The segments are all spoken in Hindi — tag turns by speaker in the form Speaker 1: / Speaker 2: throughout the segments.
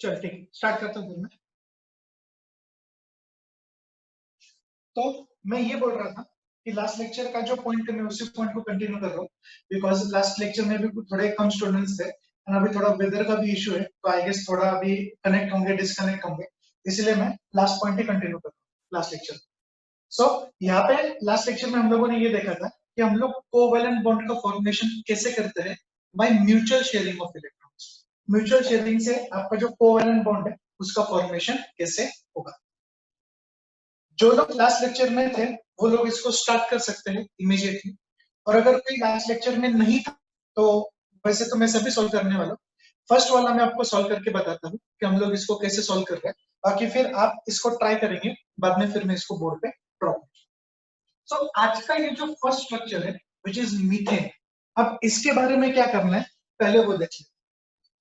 Speaker 1: चल ठीक है, स्टार्ट करता हूँ फिर मैं। तो मैं ये बोल रहा था कि लास्ट लेक्चर का जो पॉइंट है मैं उसी पॉइंट को कंटिन्यू कर रहा हूँ, बिकॉज लास्ट लेक्चर में भी थोड़े कम स्टूडेंट्स थे और अभी थोड़ा वेदर का भी इशू है, तो आई गेस थोड़ा अभी कनेक्ट होंगे डिस्कनेक्ट होंगे, इसलिए मैं लास्ट पॉइंट ही कंटिन्यू कर रहा हूँ लास्ट लेक्चर। सो यहाँ पे लास्ट लेक्चर में हम लोगों ने ये देखा था कि हम लोग कोवैलेंट बॉन्ड का फॉर्मेशन कैसे करते हैं, by mutual sharing of electrons. Mutual sharing से आपका जो कोवैलेंट बॉन्ड है उसका फॉर्मेशन कैसे होगा। जो लोग लास्ट लेक्चर में थे वो लोग इसको स्टार्ट कर सकते हैं इमीडिएटली, और अगर कोई लास्ट लेक्चर में नहीं था तो वैसे तो मैं सभी सॉल्व करने वाला हूँ। फर्स्ट वाला मैं आपको सॉल्व करके बताता हूँ कि हम लोग इसको कैसे सॉल्व कर रहे हैं, बाकी फिर आप इसको ट्राई करेंगे, बाद में फिर मैं इसको बोर्ड पे ड्रॉ करूंगा। सो आज का ये जो फर्स्ट स्ट्रक्चर है विच इज मीथेन, अब इसके बारे में क्या करना है पहले वो देखिए।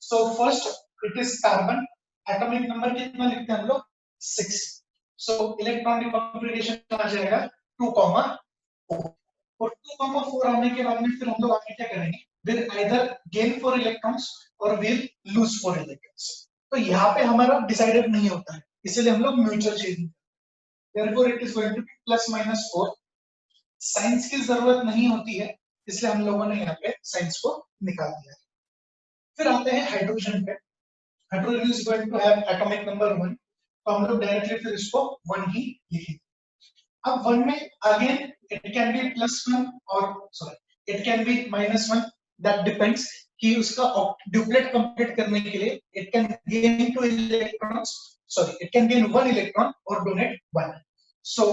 Speaker 1: So first it is carbon, atomic number कितना लिखते हैं हम लोग 6। सो इलेक्ट्रॉनिक कॉन्फ़िगरेशन आ जाएगा 2,4 और 2,4 आने के बाद में फिर हम लोग आगे क्या करेंगे, विल आइदर गेन 4 इलेक्ट्रॉन्स और विल लूज 4 इलेक्ट्रॉन्स। तो यहाँ पे हमारा डिसाइडेड नहीं होता है, इसीलिए हम लोग mutual sharing, therefore it is going to be plus minus 4। Science की जरूरत नहीं होती है इसलिए हम लोगों ने यहाँ पे साइंस को निकाल दिया है। फिर आते हैं हाइड्रोजन पे। Hydrogen is going to have atomic number 1, तो हम लोग डायरेक्टली फिर इसको 1 ही लिखेंगे। अब 1 में अगेन इट कैन बी +1 और sorry it can be -1, that depends कि उसका डुप्लेट कंप्लीट करने के लिए it can gain 2 electrons, sorry it can gain 1 electron और डोनेट 1। सो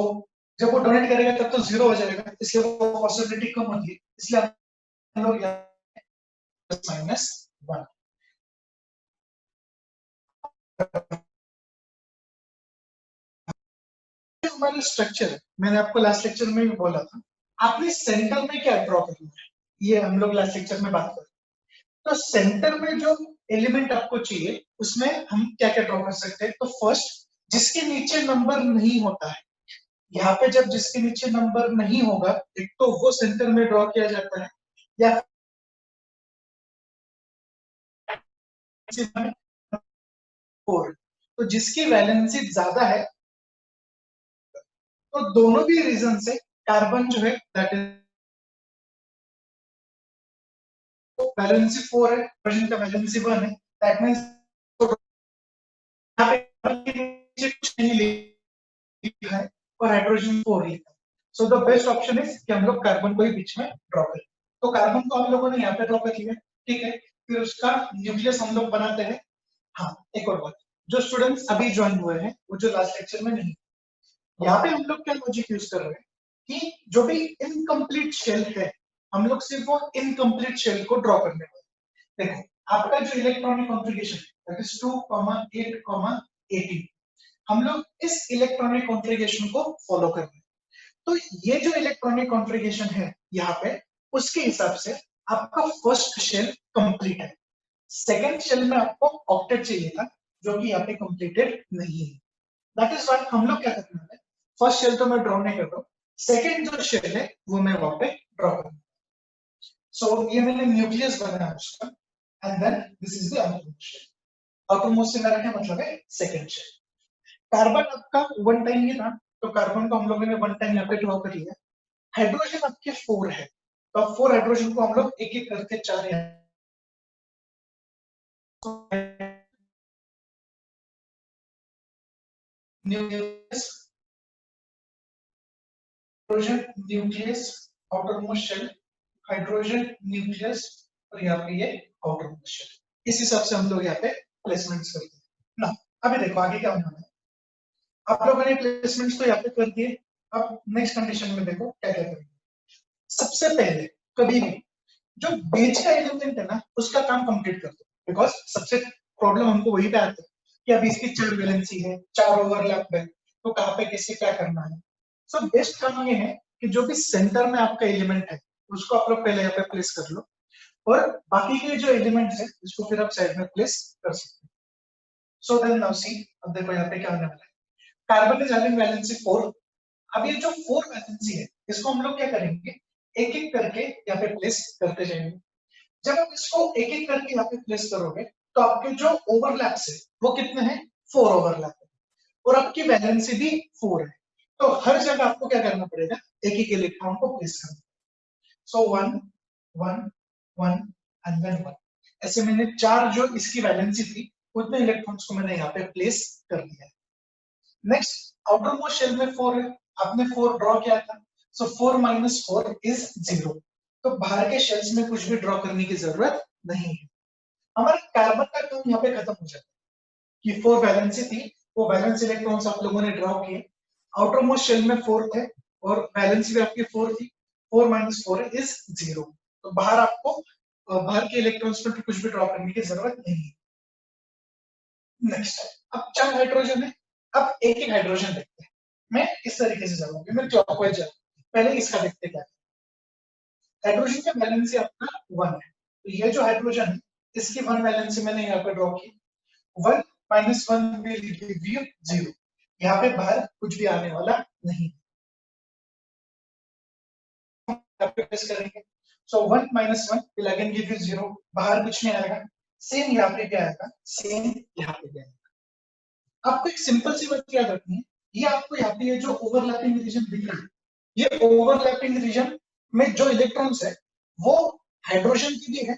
Speaker 1: जब वो डोनेट करेगा तब तो 0 हो जाएगा, इसलिए वो पॉसिबिलिटी कम होती है, इसलिए हम लोग +-1। हमारा स्ट्रक्चर है, मैंने आपको लास्ट लेक्चर में भी बोला था, आपने सेंटर में क्या ड्रॉ करना है ये हम लोग लास्ट लेक्चर में बात करें। तो सेंटर में जो एलिमेंट आपको चाहिए उसमें हम क्या क्या ड्रॉ कर सकते हैं। तो फर्स्ट जिसके नीचे नंबर नहीं होता है, यहाँ पे जब जिसके नीचे नंबर नहीं होगा एक तो वो सेंटर में ड्रॉ किया जाता है, या 4, तो जिसकी वैलेंसी ज्यादा है, तो दोनों भी रीजन से कार्बन जो है दैट इज वैलेंसी 4 है, हाइड्रोजन का वैलेंसी 1 है, दैट मींस यहाँ पे कुछ नहीं लिखा है और हाइड्रोजन 4 लिखा है। So the best option is कि हम लोग कार्बन को ही बीच में ड्रॉ करें। तो कार्बन को हम लोगों ने यहाँ पे ड्रॉ कर लिया, ठीक है। फिर उसका न्यूक्लियस हम लोग बनाते हैं। हाँ, एक और बात, जो स्टूडेंट्स अभी ज्वाइन हुए हैं वो जो लास्ट लेक्चर में नहीं, यहाँ पे हम लोग क्या लॉजिक यूज कर रहे हैं कि जो भी इनकम्प्लीट शेल है हम लोग सिर्फ वो इनकम्प्लीट शेल को ड्रॉ करने वाले। देखो आपका जो इलेक्ट्रॉनिक कॉन्फ़िगरेशन दैट इज 2, 8, 18, हम लोग इस इलेक्ट्रॉनिक कॉन्फ़िगरेशन को फॉलो कर रहे हैं। तो ये जो इलेक्ट्रॉनिक कॉन्फ़िगरेशन है यहाँ पे, उसके हिसाब से आपका फर्स्ट शेल कंप्लीट है। सेकंड शेल में आपको ऑक्टेट चाहिए था जो कि यहाँ पे कंप्लीटेड नहीं है। दैट इज व्हाई हम लोग क्या करना है, फर्स्ट शेल तो मैं ड्रॉ नहीं कर रहा हूँ, सेकंड जो शेल है वो मैं वहां पे ड्रॉ करूंगा। सो ये मैंने न्यूक्लियस बनाया उसका, and then this is the outermost shell. Outermost से मेरा क्या मतलब है, सेकंड शेल। कार्बन आपका 1 टाइम ही था, तो कार्बन को हम लोगों ने 1 टाइम यहाँ पे ड्रॉ कर लिया। हाइड्रोजन आपके 4 है, तो अब 4 हाइड्रोजन को हम लोग एक एक करके 4 nucleus, hydrogen nucleus, outermost shell, hydrogen nucleus और यहाँ पे ये आउटरमोस्ट शेल। इस हिसाब से हम लोग यहाँ पे प्लेसमेंट्स करते हैं ना। अभी देखो आगे क्या होना है, आप लोगों ने प्लेसमेंट्स तो यहाँ पे कर दिए, अब नेक्स्ट कंडीशन में देखो क्या क्या करेंगे। सबसे पहले कभी भी जो बीच का एलिमेंट है ना उसका काम कंप्लीट कर दो, बिकॉज सबसे प्रॉब्लम हमको वही पे आता है कि अभी इसकी 4 वैलेंसी है, 4 ओवरलैप है, तो कहाँ पे कैसे क्या करना है। सो बेस्ट काम ये है कि जो भी सेंटर में आपका एलिमेंट है उसको आप लोग पहले यहाँ पे प्लेस कर लो, और बाकी के जो एलिमेंट्स है उसको फिर आप साइड में प्लेस कर सकते हैं। सो देन नाउ सी, अब देखो यहाँ पे क्या होने वाला है। Carbon is having valency 4। अब ये जो 4 वैलेंसी है इसको हम लोग क्या करेंगे, एक एक करके यहाँ पे प्लेस करते जाएंगे। जब आप इसको एक एक करके यहाँ पे प्लेस करोगे तो आपके जो ओवरलैप्स है वो कितने हैं? 4 ओवरलैप है और आपकी वैलेंसी भी 4 है। तो हर जगह आपको क्या करना पड़ेगा? एक एक इलेक्ट्रॉन को प्लेस करना। सो 1 1 1 एंड देन 1, ऐसे मैंने 4 जो इसकी वैलेंसी थी उतने इलेक्ट्रॉन्स को मैंने यहाँ पे प्लेस कर दिया है। नेक्स्ट, आउटर मोस्ट शेल में 4 है, आपने 4 ड्रॉ किया था, सो 4 माइनस 4 इज 0। तो बाहर के शेल्स में कुछ भी ड्रॉ करने की जरूरत नहीं है। हमारा कार्बन का काम यहाँ पे खत्म हो जाता है कि 4 वैलेंसी थी, वो वैलेंस इलेक्ट्रॉन्स आप लोगों ने ड्रॉ किए, आउटर मोस्ट शेल में 4 थे और वैलेंसी भी आपकी 4 थी, 4 माइनस 4 इज 0। तो बाहर आपको बाहर के इलेक्ट्रॉन्स में कुछ भी ड्रॉ करने की जरूरत नहीं है। नेक्स्ट, अब 4 हाइड्रोजन है, अब एक एक हाइड्रोजन देखते हैं। मैं इस तरीके से जाऊंगी, मैं क्लॉकवाइज जाऊंगी। पहले इसका देखते क्या है। हाइड्रोजन का वैलेंसी आपका 1 है, तो ये जो हाइड्रोजन है इसकी 1 वैलेंसी मैंने यहाँ पे ड्रॉ की। 1 माइनस 1 विल गिव यू 0। यहाँ पे बाहर कुछ भी आने वाला नहीं, यहाँ पे प्रेस करेंगे, सो 1 minus 1 will again give you 0, बाहर कुछ नहीं आएगा। सेम यहाँ पे क्या आएगा? सेम यहाँ पे क्या आएगा? आपको एक सिंपल सी बात याद रखनी है, ये आपको यहाँ पे ये जो ओवरलैपिंग रीजन दिख रहा है, ये ओवरलैपिंग रीजन में जो इलेक्ट्रॉन्स है वो हाइड्रोजन की भी है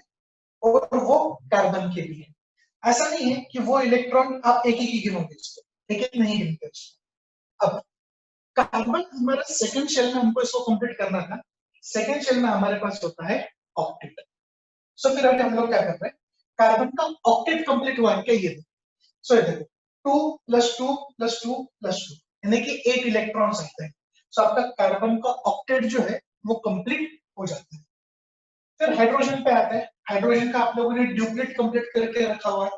Speaker 1: और वो कार्बन के भी है। ऐसा नहीं है कि वो इलेक्ट्रॉन आप एक ही गिनोगे, इसको एक एक नहीं गिनते इसको। अब कार्बन हमारा सेकंड शेल में हमको इसको कंप्लीट करना था, सेकंड शेल में हमारे पास होता है ऑक्टेट। सो फिर अभी हम लोग क्या कर रहे हैं, कार्बन का ऑक्टेट कंप्लीट हुआ है क्या? ये सो ये देखो 2 प्लस 2 प्लस 2 प्लस 2 यानी कि 8 इलेक्ट्रॉन्स आते हैं। सो आपका कार्बन का ऑक्टेट जो है वो कंप्लीट हो जाता है। फिर हाइड्रोजन पे आता है, हाइड्रोजन का आप लोगों ने ड्यूप्लेट कंप्लीट करके रखा हुआ है,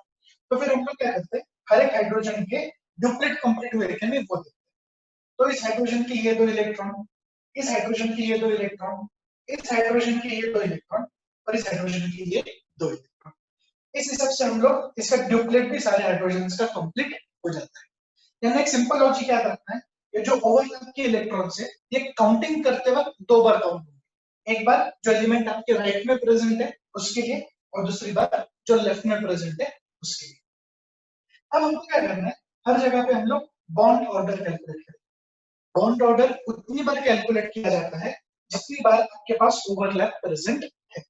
Speaker 1: तो फिर हम लोग क्या करते हैं, हर एक हाइड्रोजन के ड्यूप्लेट कंप्लीट हुए क्या नहीं वो देखते हैं। तो इस हाइड्रोजन के ये 2 इलेक्ट्रॉन, इस हाइड्रोजन के ये 2 इलेक्ट्रॉन, इस हाइड्रोजन के ये 2 इलेक्ट्रॉन और इस हाइड्रोजन के ये 2 इलेक्ट्रॉन। इस हिसाब से हम लोग इसका ड्यूप्लेट भी सारे हाइड्रोजन का कंप्लीट हो जाता है। यानी एक सिंपल लॉजिक याद रखना है, ये जो ओवरलैप के इलेक्ट्रॉन्स है ये काउंटिंग करते वक्त 2 बार काउंट होंगे। एक बार जो एलिमेंट आपके राइट में प्रेजेंट है उसके लिए, और दूसरी बार जो लेफ्ट में प्रेजेंट है उसके लिए। अब हमको क्या करना है, हर जगह पे हम लोग बॉन्ड ऑर्डर कैलकुलेट करें। बॉन्ड ऑर्डर उतनी बार कैलकुलेट किया जाता है जितनी बार आपके पास ओवरलैप प्रेजेंट है।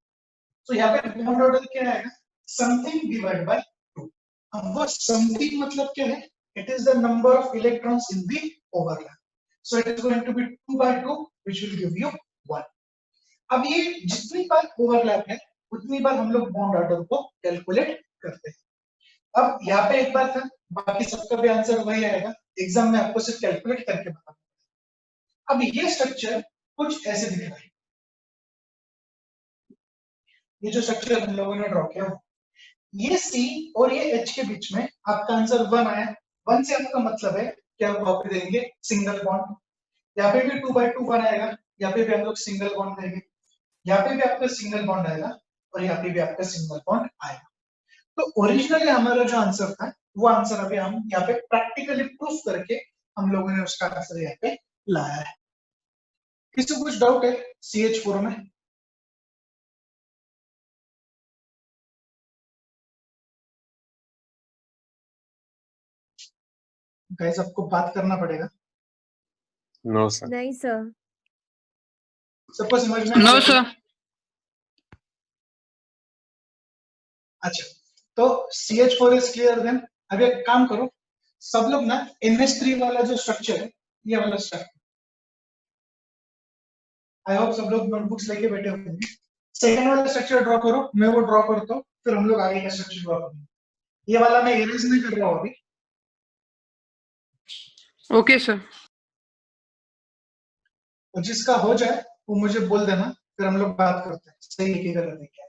Speaker 1: तो यहाँ पे बॉन्ड ऑर्डर क्या आएगा? Something divide by 2। अब वो समथिंग मतलब क्या है? It is the number of electrons in the overlap, so it is going to be 2 by 2 which will give you 1। अब ये जितनी बार ओवरलैप है उतनी बार हम लोग बॉन्ड ऑर्डर को कैलकुलेट करते हैं। अब यहाँ पे एक बार था, बाकी सबका भी आंसर वही आएगा, एग्जाम में आपको सिर्फ कैलकुलेट करके बताना। अब ये स्ट्रक्चर कुछ ऐसे दिख रहा है, ये जो स्ट्रक्चर हम लोगों ने ड्रॉ किया, ये C और ये H के बीच में आपका आंसर 1 आया। 1 से आपका मतलब है कि हम वहां पे देंगे सिंगल बॉन्ड। यहाँ पे भी 2 by 2 1 आएगा, यहाँ पे भी हम लोग सिंगल बॉन्ड देंगे, यहाँ पे भी आपका सिंगल बॉन्ड आएगा और यहाँ पे भी आपका सिंगल बॉन्ड आएगा। तो ओरिजिनली हमारा जो आंसर था वो आंसर अभी हम यहाँ पे प्रैक्टिकली प्रूफ करके हम लोगों ने उसका आंसर यहाँ पे लाया है। किसी को कुछ डाउट है CH4 में? गाइस आपको बात करना पड़ेगा।
Speaker 2: No sir.
Speaker 3: नहीं सर।
Speaker 1: सबको समझ में?
Speaker 4: No sir.
Speaker 1: अच्छा, तो CH4 इज क्लियर देन। अब एक काम करो, सब लोग ना NH3 वाला जो स्ट्रक्चर है, ये वाला स्ट्रक्चर, आई होप सब लोग नोटबुक्स लेके बैठे होंगे। सेकंड वाला स्ट्रक्चर ड्रॉ करो, मैं वो ड्रॉ करता हूँ, फिर हम लोग आगे का स्ट्रक्चर ड्रॉ करेंगे। ये वाला मैं इरेज नहीं कर रहा हूँ अभी।
Speaker 4: Okay sir.
Speaker 1: और जिसका हो जाए वो मुझे बोल देना, फिर हम लोग बात करते हैं सही है कि गलत है क्या।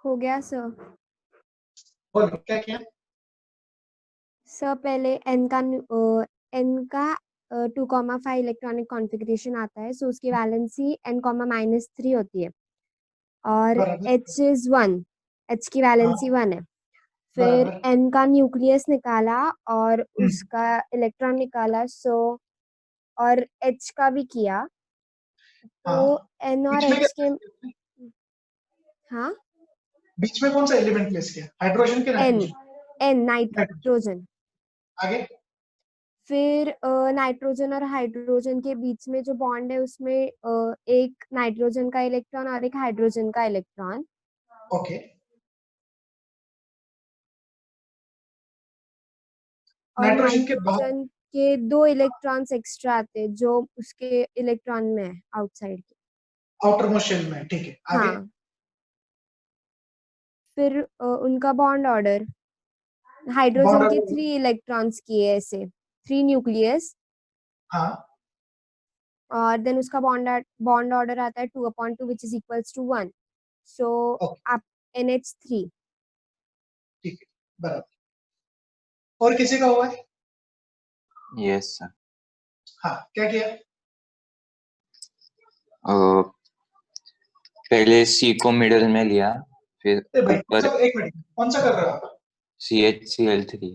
Speaker 3: हो गया सर।
Speaker 1: बोलो क्या किया?
Speaker 3: सर पहले n का 2,5 इलेक्ट्रॉनिक कॉन्फ़िगरेशन आता है, सो उसकी वैलेंसी n,-3 होती है और
Speaker 1: बराबर
Speaker 3: H की वैलेंसी 1 है। फिर
Speaker 1: बराबर।
Speaker 3: n का न्यूक्लियस निकाला और
Speaker 1: हम्म,
Speaker 3: उसका इलेक्ट्रॉन निकाला, सो और H का भी किया, तो
Speaker 1: हाँ
Speaker 3: n और
Speaker 1: बीच में क्या
Speaker 3: H के
Speaker 1: place किया आपने?
Speaker 3: हाँ
Speaker 1: बीच में कौन सा एलिमेंट प्लेस किया? हाइड्रोजन के
Speaker 3: n
Speaker 1: नाइट्रोजन? नाइट्रोजन।
Speaker 3: नाइट्रोजन।
Speaker 1: आगे?
Speaker 3: फिर नाइट्रोजन और हाइड्रोजन के बीच में जो बॉन्ड है उसमें एक नाइट्रोजन का इलेक्ट्रॉन और एक हाइड्रोजन का इलेक्ट्रॉन,
Speaker 1: ओके।
Speaker 3: और
Speaker 1: नाइट्रोजन के बाद
Speaker 3: नाइट्रोजन के 2 इलेक्ट्रॉन्स एक्स्ट्रा आते हैं जो उसके इलेक्ट्रॉन में है आउटसाइड के।
Speaker 1: आउटर मोस्ट शेल में, ठीक है, आगे?
Speaker 3: हाँ, फिर उनका बॉन्ड ऑर्डर,
Speaker 1: बॉन्ड
Speaker 3: हाइड्रोजन के
Speaker 1: ऑर्डर?
Speaker 3: 3 इलेक्ट्रॉन्स किए ऐसे, 3 न्यूक्लियस,
Speaker 1: हाँ
Speaker 3: और देन उसका बॉन्ड ऑर्डर आता है 2/2 which is equals to 1, so
Speaker 1: okay,
Speaker 3: आप NH3।
Speaker 1: ठीक है, बराबर। और किसी का हुआ है?
Speaker 2: Yes, sir.
Speaker 1: हाँ, क्या किया?
Speaker 2: पहले C को मिडल में लिया, फिर
Speaker 1: ए भाई
Speaker 2: ऊपर
Speaker 1: एक मिनट, कौन सा कर रहे हो आप?
Speaker 2: CHCl3।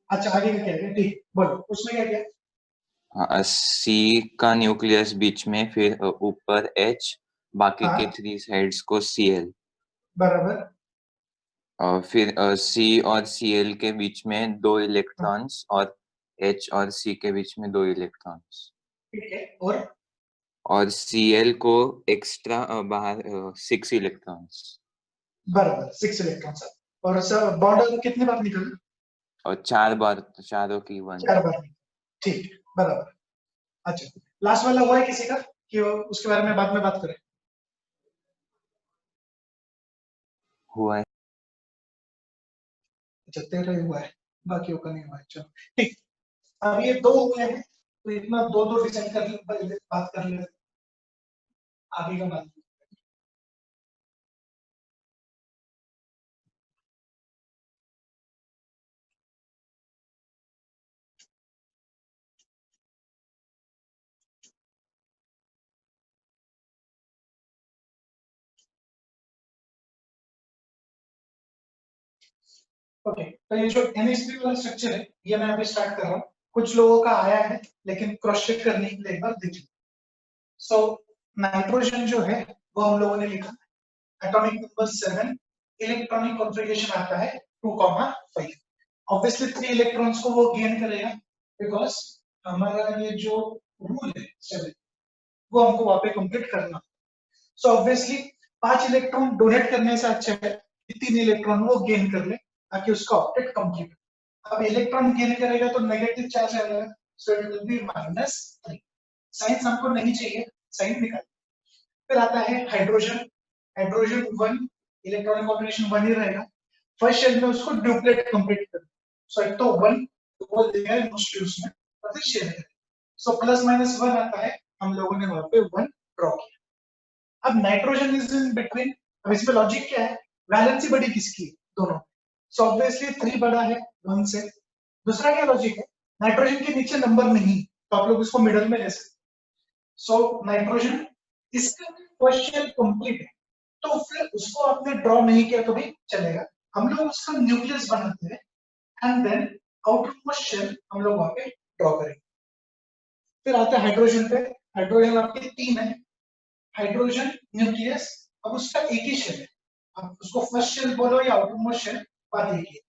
Speaker 1: अच्छा, आगे का क्या किया? ठीक, बोलो उसमें क्या किया?
Speaker 2: C का न्यूक्लियस बीच में, फिर ऊपर H, बाकी के
Speaker 1: हाँ
Speaker 2: 3 साइड्स को Cl,
Speaker 1: बराबर।
Speaker 2: और फिर C और Cl के बीच में 2
Speaker 1: हाँ,
Speaker 2: इलेक्ट्रॉन्स, और H और C के बीच में 2 इलेक्ट्रॉन्स,
Speaker 1: ठीक है,
Speaker 2: और Cl को एक्स्ट्रा बाहर 6 इलेक्ट्रॉन्स,
Speaker 1: बराबर 6 इलेक्ट्रॉन सर। और सर बॉन्ड ऑर्डर कितने बार निकला?
Speaker 2: और 4 बार, चारों की 1।
Speaker 1: 4 बार। ठीक है, बराबर। अच्छा, लास्ट वाला हुआ है किसी का कि उसके बारे में बाद में बात करें?
Speaker 2: हुआ है।
Speaker 1: अच्छा, 13 ही हुआ है, बाकियों का नहीं हुआ है, चलो ठीक। अब ये 2 हुए हैं, तो इतना 2 डिसाइड कर ले, पहले बात कर ले, आगे का बात। ओके, तो ये जो NH3 वाला स्ट्रक्चर है, ये मैं अभी स्टार्ट कर रहा हूँ। कुछ लोगों का आया है, लेकिन क्रॉस चेक करने के लिए एक बार देख लीजिए। सो नाइट्रोजन जो है वो हम लोगों ने लिखा, एटॉमिक नंबर 7, इलेक्ट्रॉनिक कॉन्फ़िगरेशन आता है 2,5। ऑब्वियसली 3 इलेक्ट्रॉन्स को वो गेन करेगा, बिकॉज हमारा ये जो रूल है 7, वो हमको वहां पे कंप्लीट करना। सो ऑब्वियसली 5 इलेक्ट्रॉन डोनेट करने से अच्छा है कि 3 इलेक्ट्रॉन वो गेन कर ले, ताकि उसका ऑप्टेट कंप्लीट। अब इलेक्ट्रॉन गेन करेगा तो नेगेटिव चार्ज आएगा, so it will be -3। Science हमको नहीं चाहिए, साइन निकाल। फिर आता है हाइड्रोजन। हाइड्रोजन 1, इलेक्ट्रॉनिक कॉम्बिनेशन 1 ही रहेगा। फर्स्ट शेल में उसको ड्यूप्लेट कंप्लीट कर, सो एक तो 1 तो वो देगा मोस्टली उसमें, और फिर शेल करेगा। सो +-1 आता है, हम लोगों ने वहां पे 1 ड्रॉ किया। अब नाइट्रोजन इज इन बिटवीन। अब इसमें लॉजिक क्या है? वैलेंसी बड़ी किसकी है? दोनों। सो ऑब्वियसली 3 बड़ा है 1 से। दूसरा क्या लॉजिक है? नाइट्रोजन के नीचे नंबर नहीं, तो आप लोग इसको मिडल में ले सकते। सो नाइट्रोजन, इसका फर्स्ट शेल कंप्लीट है, तो फिर उसको आपने ड्रॉ नहीं किया तो भी चलेगा। हम लोग उसका न्यूक्लियस बनाते हैं, and then outer most shell हम लोग वहां पे ड्रॉ करेंगे। फिर आता है हाइड्रोजन पे। हाइड्रोजन आपके 3 है। हाइड्रोजन न्यूक्लियस, अब उसका एक ही शेल है, आप उसको फर्स्ट शेल बोलो या आउटर मोस्ट शेल, बात एक ही है।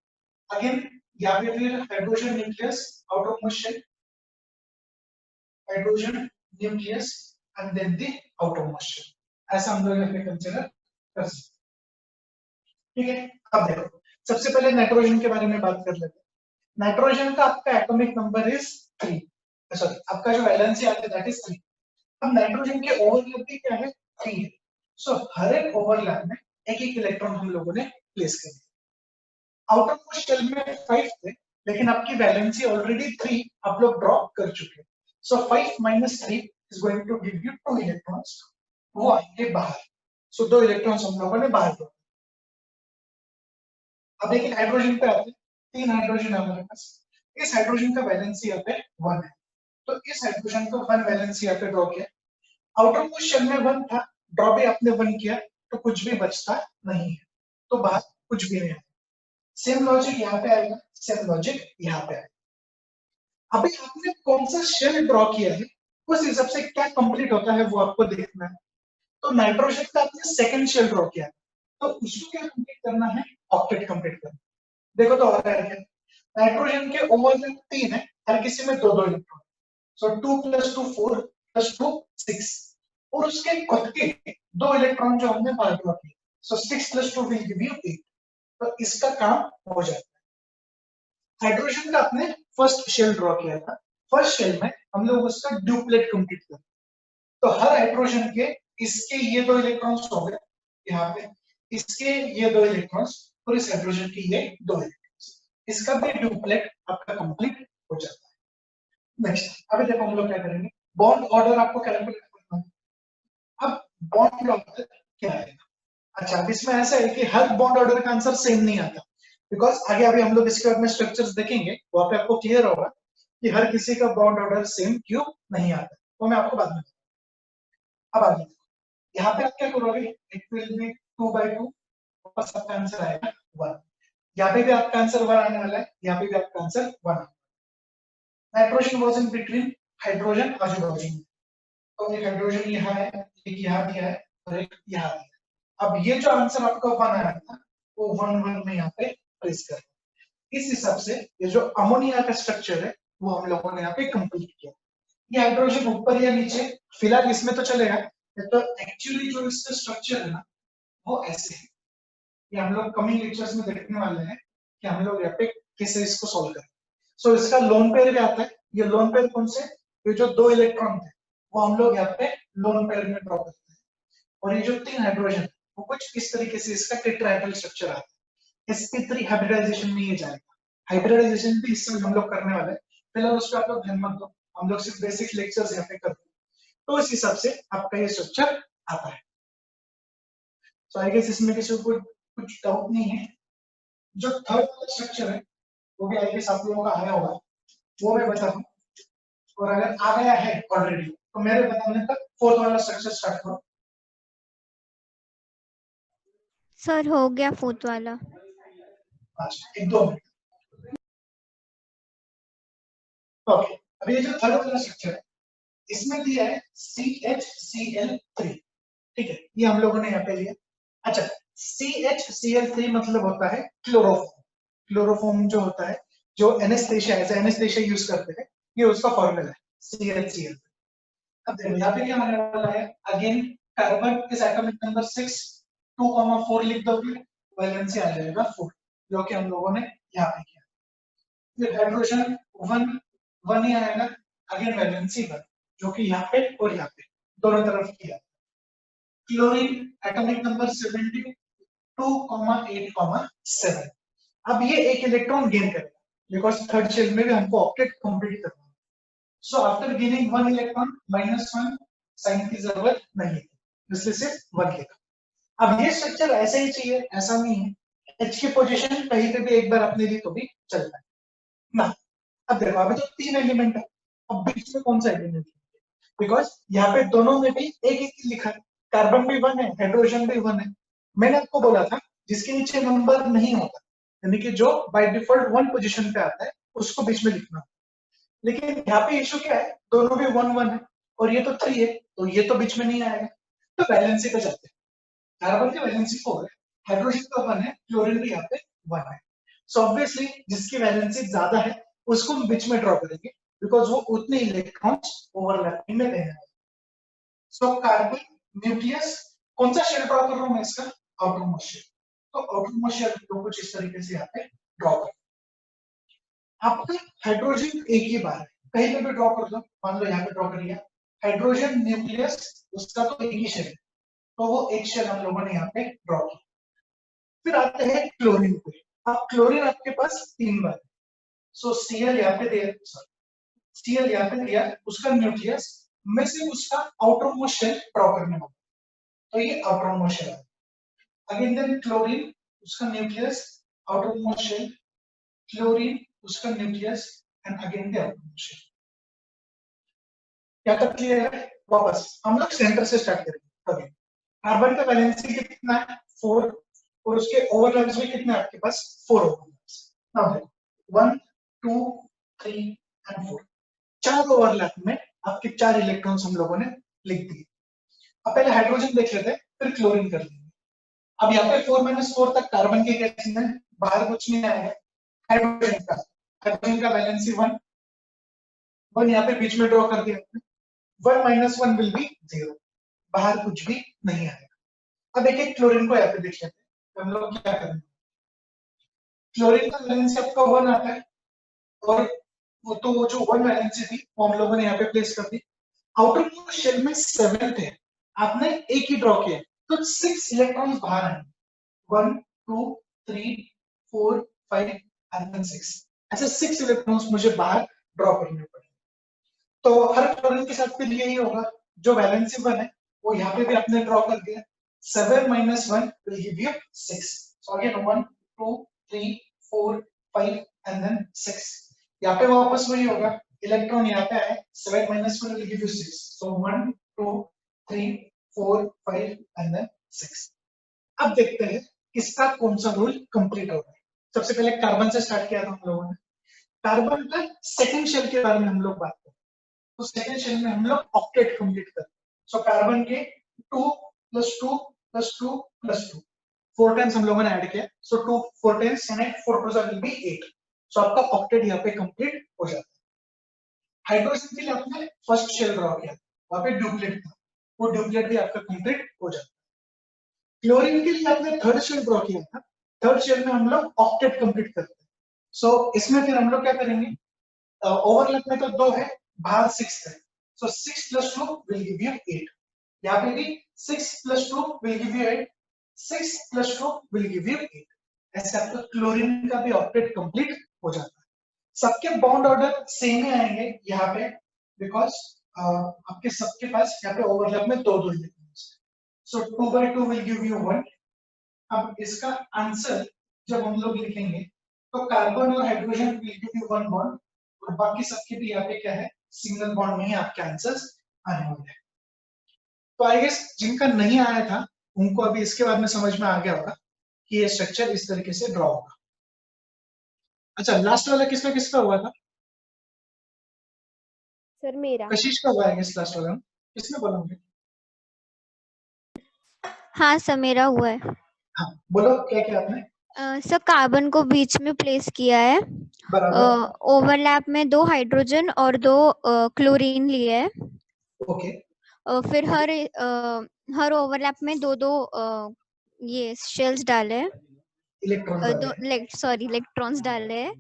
Speaker 1: अगेन यहाँ पे फिर hydrogen nucleus, outer most shell, hydrogen nucleus, and then the outer most shell. ऐसा हम लोग यहाँ पे कंसीडर कर सकते हैं। ठीक है, अब देखो, सबसे पहले नाइट्रोजन के बारे में बात कर लेते हैं। नाइट्रोजन का आपका एटॉमिक नंबर इज 3, सॉरी आपका जो वैलेंसी आता है दैट इज 3। अब नाइट्रोजन के ओवरलैप भी क्या है? 3 है। सो हर एक ओवरलैप में एक एक इलेक्ट्रॉन हम लोगों ने प्लेस कर दिया। आउटर मोस्ट शेल में 5 थे, लेकिन आपकी वैलेंसी ऑलरेडी 3 आप लोग ड्रॉप कर चुके हैं। So 5 - 3 is going to give you 2 electrons, वो आएंगे बाहर। सो 2 इलेक्ट्रॉन्स हम लोगों ने बाहर ड्रॉप। अब एक हाइड्रोजन पे आते हैं, 3 हाइड्रोजन है हमारे पास, इस हाइड्रोजन का वैलेंसी यहाँ पे 1 है, तो इस हाइड्रोजन को 1 वैलेंसी यहाँ पे ड्रॉ किया, आउटर मोस्ट शेल में 1 था, ड्रॉ भी आपने 1 किया, तो कुछ भी बचता नहीं है, तो बाहर कुछ भी नहीं है। सेम लॉजिक यहाँ पे आएगा, सेम लॉजिक यहाँ पे आएगा। अभी आपने कौन सा शेल ड्रॉ किया है उस हिसाब से क्या कंप्लीट होता है वो आपको देखना है। तो नाइट्रोजन का आपने सेकंड शेल ड्रॉ किया, तो उसको क्या कंप्लीट करना है, ऑक्टेट कंप्लीट करना। देखो तो और है, नाइट्रोजन के ओवरलैप 3 है, हर किसी में 2-2 इलेक्ट्रॉन, सो 2 + 2 4 + 2 6, और उसके खुद के 2 इलेक्ट्रॉन जो हमने बाहर ड्रॉ किए, सो 6 + 2 विल गिव यू 8, तो इसका काम हो जाता है। हाइड्रोजन का आपने फर्स्ट शेल ड्रॉ किया था, फर्स्ट शेल में हम लोग उसका ड्यूप्लेट कंप्लीट कर, तो हर हाइड्रोजन के इसके ये 2 इलेक्ट्रॉन्स हो गए यहाँ पे, इसके ये 2 इलेक्ट्रॉन्स, और इस हाइड्रोजन की ये 2 इलेक्ट्रॉन्स, इसका भी ड्यूप्लेट आपका कंप्लीट हो जाता है। नेक्स्ट अभी देखो हम लोग क्या करेंगे, बॉन्ड ऑर्डर आपको कैलकुलेट करना है। अब बॉन्ड ऑर्डर क्या है, अच्छा अब इसमें ऐसा है कि हर बॉन्ड ऑर्डर का आंसर सेम नहीं आता, बिकॉज आगे अभी हम लोग इसके बाद में स्ट्रक्चर्स देखेंगे, वहां पे आपको क्लियर होगा कि हर किसी का बॉन्ड ऑर्डर सेम क्यों नहीं आता, वो मैं आपको बाद में। अब आगे यहाँ पे आप क्या करोगे, इट विल बी 2/2, वापस आपका आंसर आएगा 1, यहाँ पे भी आपका आंसर 1 आने वाला है, यहाँ पे भी आपका answer 1। Nitrogen was in between, hydrogen आजू बाजू में, तो एक हाइड्रोजन यहाँ है, एक यहाँ दिया है और एक यहाँ दिया है। अब ये जो आंसर आपका 1 आया था वो 1 में यहाँ पे प्लेस कर, इस हिसाब से ये जो अमोनिया का स्ट्रक्चर है वो हम लोगों ने यहाँ पे कंप्लीट किया। ये हाइड्रोजन ऊपर या नीचे फिलहाल इसमें तो चलेगा, तो एक्चुअली जो इसका स्ट्रक्चर है ना वो ऐसे है, ये हम लोग कमिंग लेक्चर्स में देखने वाले हैं कि हम लोग यहाँ पे कैसे इसको सॉल्व करें। सो इसका लोन पेयर भी आता है, ये लोन पेयर कौन से, ये जो 2 इलेक्ट्रॉन थे वो हम लोग यहाँ पे लोन पेयर में ड्रॉ करते हैं, और ये जो 3 हाइड्रोजन वो कुछ इस तरीके से इसका टेट्राहेड्रल स्ट्रक्चर आता है, sp3 हाइब्रिडाइजेशन में ये जाएगा, हाइब्रिडाइजेशन भी इससे हम लोग करने वाले हैं, फिलहाल उस पर आप लोग ध्यान मत दो, हम लोग सिर्फ बेसिक लेक्चर्स यहाँ पे करते हैं, तो इस हिसाब से आपका ये स्ट्रक्चर आता है। सो आई गेस इसमें किसी को कुछ डाउट नहीं है। जो थर्ड वाला स्ट्रक्चर है वो भी आई गेस आप लोगों का आया होगा, वो मैं बता दूं, और अगर आ गया है ऑलरेडी तो मेरे बताने तक फोर्थ वाला स्ट्रक्चर स्टार्ट करो।
Speaker 4: सर हो गया फोर्थ वाला।
Speaker 1: अच्छा 1-2 मिनट। ओके अभी ये जो थर्ड वाला स्ट्रक्चर है इसमें दिया है CHCl3, ठीक है, ये हम लोगों ने यहाँ पे लिया। अच्छा CHCl3 मतलब होता है क्लोरोफॉर्म, क्लोरोफॉर्म जो होता है जो एनेस्थेशिया एज एनेस्थेशिया यूज करते हैं, ये उसका फॉर्मूला है CHCl। अब देखो यहाँ पे क्या आने वाला है, अगेन कार्बन इस एटॉमिक नंबर 6 2,4 लिख दोगे, वैलेंसी आ जाएगा 4, जो कि हम लोगों ने यहाँ पे किया। फिर हाइड्रोजन 1 ही आएगा, अगेन वैलेंसी 1, जो कि यहाँ पे और यहाँ पे दोनों तरफ किया। क्लोरीन एटॉमिक नंबर 72, 8,7, अब ये एक इलेक्ट्रॉन गेन करेगा बिकॉज थर्ड शेल में भी हमको ऑक्टेट कंप्लीट करना है। So after gaining 1 electron -1 sign की जरूरत नहीं है, इसलिए सिर्फ 1 लेगा। अब ये स्ट्रक्चर ऐसे ही चाहिए ऐसा नहीं है, H की पोजीशन कहीं पे भी एक बार अपने लिए तो भी चलता है ना। अब देखो अभी तो 3 एलिमेंट है, अब बीच में कौन सा एलिमेंट है, बिकॉज यहाँ पे दोनों में भी एक एक लिखा है, कार्बन भी 1 है हाइड्रोजन भी 1 है। मैंने आपको बोला था जिसके नीचे नंबर नहीं होता, यानी कि जो बाय डिफॉल्ट 1 पोजीशन पे आता है उसको बीच में लिखना, लेकिन यहाँ पे इशू क्या है, दोनों भी 1-1 है और ये तो 3 है, तो ये तो बीच में नहीं आएगा, तो वैलेंसी पे जाते हैं। कार्बन की वैलेंसी 4 है, हाइड्रोजन का 1 है, क्लोरीन भी यहाँ पे 1 है। सो ऑब्वियसली जिसकी वैलेंसी ज्यादा है उसको हम बीच में ड्रॉ करेंगे बिकॉज वो उतने इलेक्ट्रॉन्स ओवरलैपिंग में देने वाले। सो कार्बन न्यूक्लियस कौन सा शेल ड्रॉ कर रहा हूं मैं, इसका आउटर मोस्ट शेल, तो आउटर मोस्ट शेल को कुछ इस तरीके से यहाँ पे ड्रॉ कर। आपका हाइड्रोजन एक ही बार है, कहीं पे भी ड्रॉ कर दो, मान लो यहाँ पे ड्रॉ कर लिया, हाइड्रोजन न्यूक्लियस उसका तो एक ही शेल है, तो वो एक शेल हम लोगों ने यहाँ पे ड्रॉ किया। फिर आते हैं क्लोरीन पे, अब क्लोरीन आपके पास 3 बार, सो Cl यहाँ पे दिया, Cl यहाँ पे दिया, उसका न्यूक्लियस में से उसका आउटर मोस्ट शेल ड्रॉ करने वाला, तो ये आउटर मोस्ट शेल है। अगेन देन क्लोरीन उसका nucleus outer most shell, chlorine उसका nucleus and again the outer most shell. क्या तक क्लियर है? वापस हम लोग सेंटर से स्टार्ट करेंगे। अभी कार्बन का वैलेंसी कितना है? 4, और उसके ओवरलैप्स में कितने आपके पास? 4 ओवरलैप्स। नाउ देखो 1 2 3 एंड 4, 4 ओवरलैप में आपके 4 इलेक्ट्रॉन्स हम लोगों ने लिख दिए। अब पहले हाइड्रोजन देख लेते हैं, फिर क्लोरीन कर लेंगे। अब यहाँ पे 4 तक कार्बन के केस में बाहर कुछ नहीं आएगा। हाइड्रोजन का वैलेंसी 1 यहाँ पे बीच में ड्रॉ कर दिया। 1 - 1 विल बी 0, बाहर कुछ भी नहीं आएगा। अब एक क्लोरीन को यहाँ पे देख लेते हैं, हम लोग क्या करेंगे। क्लोरीन का वैलेंसी आपका 1 आता है, और वो जो 1 वैलेंसी थी वो हम लोगों ने यहाँ पे प्लेस कर दी। आउटर मोस्ट शेल में 7 थे, आपने एक ही ड्रॉ किया, तो 6 इलेक्ट्रॉन्स बाहर आएंगे। 1 2 3 4 5 एंड 6, ऐसे 6 इलेक्ट्रॉन्स मुझे बाहर ड्रॉ करने पड़े। तो हर क्लोरीन के साथ फिर यही होगा, जो वैलेंसी 1 है वो यहाँ पे भी आपने ड्रॉ कर दिया। 7 - 1 will give you 6. So again 1 2 3 4 5 and then 6. यहाँ पे वापस वही होगा, इलेक्ट्रॉन यहाँ पे आए, 7 - 1 will give you 6. So 1 2 3 4 5 and then 6. अब देखते हैं किसका कौन सा रूल कंप्लीट होगा। सबसे पहले कार्बन से स्टार्ट किया था हम लोगों ने। कार्बन का सेकंड शेल के बारे में हम लोग बात करें, तो सेकंड शेल में हम लोग ऑक्टेट कंप्लीट करते हैं। सो कार्बन के 2 + 2 + 2 + 2 4 टाइम्स हम लोगों ने ऐड किया। सो 2 4 टाइम्स यानी 4 2 विल बी 8। सो आपका ऑक्टेट यहाँ पे कंप्लीट हो जाता है। हाइड्रोजन के लिए आपने फर्स्ट शेल ड्रॉ किया, वहां पे ड्यूप्लेट था, वो ड्यूप्लेट भी आपका कंप्लीट हो जाता है। क्लोरीन के लिए आपने थर्ड शेल ड्रॉ किया था, थर्ड शेल में हम लोग ऑक्टेट कंप्लीट करते हैं। सो इसमें फिर हम लोग क्या करेंगे, ओवरलैप में तो 2 है, बाहर 6 है। सो 6 + 2 विल गिव यू 8। यहाँ पे भी 6 + 2 will give you 8, 6 + 2 will give you 8। ऐसे आपका क्लोरीन का भी ऑक्टेट कंप्लीट हो जाता है। सबके बॉन्ड ऑर्डर सेम ही आएंगे यहाँ पे, बिकॉज आपके सबके पास यहाँ पे ओवरलैप में 2 इलेक्ट्रॉन्स है। सो 2/2 विल गिव यू 1। अब इसका आंसर जब हम लोग लिखेंगे तो कार्बन और hydrogen will give you 1 bond, और बाकी सबके भी यहाँ पे क्या है, सिंगल बॉन्ड में ही आपके आंसर्स आने वाले हैं। तो आई गेस जिनका नहीं आया था उनको अभी इसके बाद में समझ में आ गया होगा कि ये स्ट्रक्चर इस तरीके से ड्रॉ होगा। अच्छा, लास्ट वाला किसका किसका हुआ था?
Speaker 3: सर मेरा।
Speaker 1: कशिश का हुआ है गेस लास्ट वाला, किसने बोला मुझे?
Speaker 4: हाँ सर, मेरा हुआ है।
Speaker 1: हाँ बोलो, क्या क्या आपने?
Speaker 4: सर कार्बन को बीच में प्लेस किया है,
Speaker 1: बराबर।
Speaker 4: ओवरलैप में 2 हाइड्रोजन और 2 क्लोरीन लिए है।
Speaker 1: ओके।
Speaker 4: फिर हर ओवरलैप में 2 ये शेल्स डाले हैं,
Speaker 1: इलेक्ट्रॉन
Speaker 4: इलेक्ट्रॉन्स डाले हैं।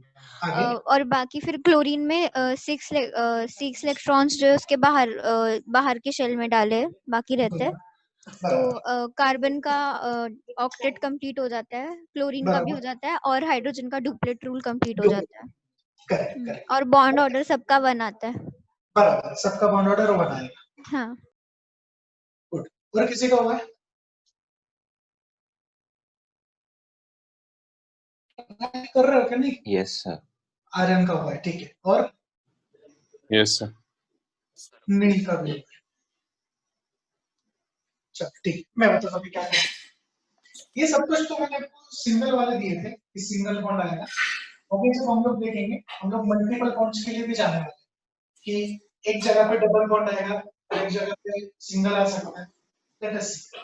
Speaker 1: आगे
Speaker 4: और बाकी फिर क्लोरीन में 6 इलेक्ट्रॉन्स जो है उसके बाहर के शेल में डाले हैं, बाकी रहते हैं। तो कार्बन का ऑक्टेट कंप्लीट हो जाता है, क्लोरीन का भी हो जाता है, और हाइड्रोजन का डुप्लेट रूल कंप्लीट हो जाता है।
Speaker 1: करेक्ट।
Speaker 4: और बॉन्ड ऑर्डर सबका बनाता है।
Speaker 1: बराबर, सबका बॉन्ड ऑर्डर वो बनाएगा।
Speaker 4: हाँ।
Speaker 1: गुड। और किसी का हुआ है? कर रहे हो क्या? नहीं,
Speaker 2: यस सर।
Speaker 1: आर्यन का हुआ है, ठीक है। और
Speaker 5: यस सर।
Speaker 1: नील का भी हुआ है। चल ठीक, मैं बताता हूँ क्या है। ये सब कुछ तो मैंने आपको सिंगल वाले दिए थे कि सिंगल बॉन्ड आएगा। अभी जब हम लोग देखेंगे, हम लोग मल्टीपल बॉन्ड्स के लिए भी जाने वाले हैं कि एक जगह पे डबल बॉन्ड आएगा, एक जगह पे सिंगल आ सकता है। लेट अस सी।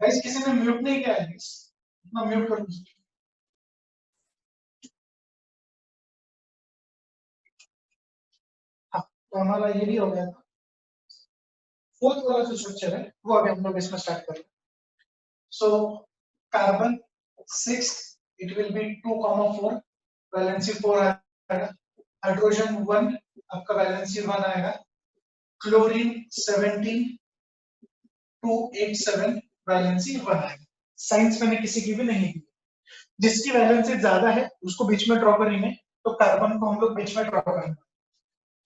Speaker 1: गाइस, किसी ने म्यूट नहीं किया है? इतना म्यूट कर दो। हाँ, तो हमारा ये भी हो गया था। फोर्थ वाला जो स्ट्रक्चर है वो अभी हम लोग इसमें स्टार्ट करेंगे। So carbon 6, it will B 2,4, valency 4 आएगा। हाइड्रोजन 1, आपका वैलेंसी 1 आएगा। क्लोरीन 17, 287, वैलेंसी 1 आएगा। साइंस मैंने किसी की भी नहीं दी, जिसकी वैलेंसी ज्यादा है उसको बीच में ड्रॉ करेंगे, तो कार्बन को हम लोग बीच में ड्रॉ करेंगे।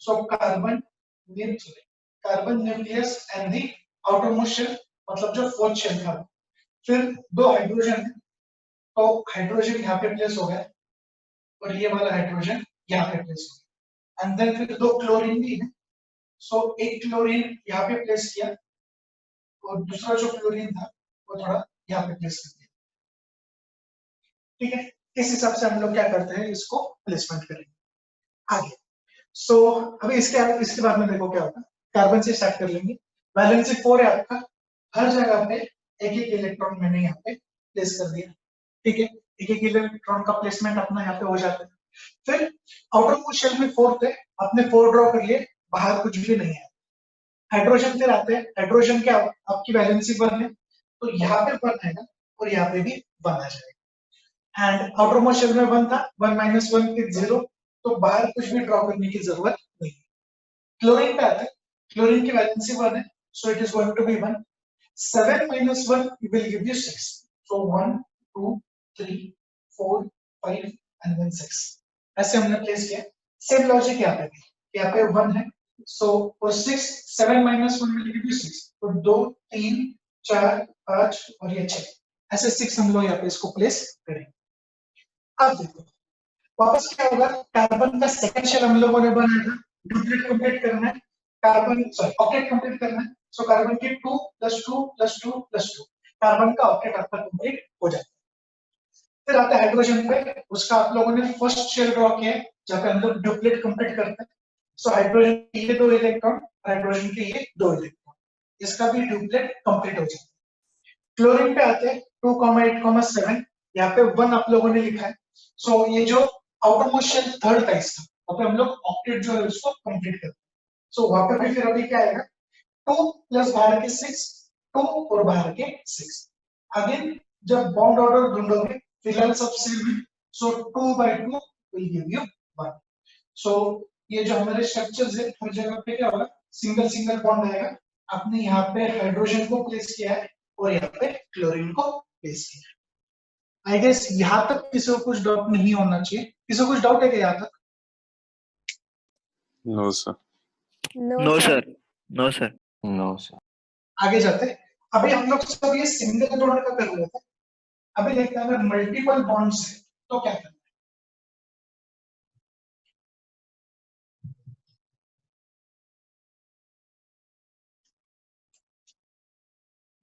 Speaker 1: So carbon nucleus and the outer most shell, मतलब जो फोर्थ शेल था, फिर 2 हाइड्रोजन है, तो हाइड्रोजन यहाँ पे प्लेस हो गया और ये वाला हाइड्रोजन यहाँ पे प्लेस हो गया। एंड देन फिर 2 क्लोरीन भी है, सो एक क्लोरीन यहाँ पे प्लेस किया और दूसरा जो क्लोरीन था वो थोड़ा यहाँ पे प्लेस कर दिया। ठीक है, इस हिसाब से हम लोग क्या करते हैं, इसको प्लेसमेंट करेंगे आगे। सो अभी इसके बाद में देखो क्या होगा। कार्बन से स्टार्ट कर लेंगे। वैलेंसी 4 है आपका, हर जगह पे एक एक इलेक्ट्रॉन मैंने यहाँ पे प्लेस कर दिया। ठीक है, एक एक इलेक्ट्रॉन का प्लेसमेंट अपना यहाँ पे हो जाता है। फिर आउटर मोस्ट शेल में 4 थे, आपने 4 ड्रॉ कर लिए, बाहर कुछ भी नहीं है। हाइड्रोजन फिर आते हैं, हाइड्रोजन क्या आपकी वैलेंसी 1 है, तो यहाँ पे 1 है ना, और यहाँ पे भी 1 आ जाएगा। एंड आउटर मोस्ट शेल में 1 था, 1 माइनस 1 इज 0, तो बाहर कुछ भी ड्रॉ करने की जरूरत नहीं। क्लोरीन पे आते हैं, क्लोरीन की वैलेंसी 1 है, so it is going to be 1. 7 minus 1 will give you 6. So 1, 2, 3, 4, 5 and then 6. ऐसे हमने प्लेस किया। सेम लॉजिक यहाँ पे भी, यहाँ पे 1 है, so for 6, 7 minus 1 will give you 6. तो 2, 3, 4, 5 और ये 6, ऐसे 6 हम लोग यहाँ पे इसको प्लेस करेंगे। अब देखो वापस क्या होगा, कार्बन का सेकंड शेल हम लोगों ने बनाया था, डुप्लेट कंप्लीट करना है, कार्बन सॉरी ऑक्टेट कंप्लीट करना है। सो कार्बन के 2 + 2 + 2 + 2 कार्बन का ऑक्टेट आपका कंप्लीट हो जाता है। फिर आता है हाइड्रोजन पे, उसका आप लोगों ने फर्स्ट शेल ड्रॉ किया है जहां पे हम लोग डुप्लेट कंप्लीट करते हैं। सो हाइड्रोजन के ये 2 इलेक्ट्रॉन, हाइड्रोजन के ये 2 इलेक्ट्रॉन, इसका भी डुप्लेट कंप्लीट हो जाता है। क्लोरीन पे आते हैं 2, 8, 7, यहाँ पे 1 आप लोगों ने लिखा है। सो ये जो आउटर मोस्ट शेल थर्ड था इसका, वहां पे हम लोग ऑक्टेट जो है उसको कंप्लीट करते हैं। सो वहां पे भी फिर अभी क्या आएगा, 2 प्लस बाहर के 6, 2 और बाहर के 6। अगेन जब बॉन्ड ऑर्डर ढूंढोगे, फिलहाल सब सेम है, सो 2/2 विल गिव यू 1। सो ये जो हमारे स्ट्रक्चर्स है, हर जगह पे क्या होगा, सिंगल सिंगल बॉन्ड आएगा। आपने यहाँ पे हाइड्रोजन को प्लेस किया है और यहाँ पे क्लोरीन को प्लेस किया है। आई गेस यहाँ तक किसी को कुछ डाउट नहीं होना चाहिए। किसी को कुछ डाउट है क्या यहाँ तक?
Speaker 5: No, sir.
Speaker 6: No, sir. No, sir.
Speaker 2: No, sir.
Speaker 1: आगे जाते हैं। अभी हम लोग सब ये सिंगल बॉन्ड का कर रहे थे, अभी देखते हैं अगर मल्टीपल बॉन्ड्स है तो क्या करना है।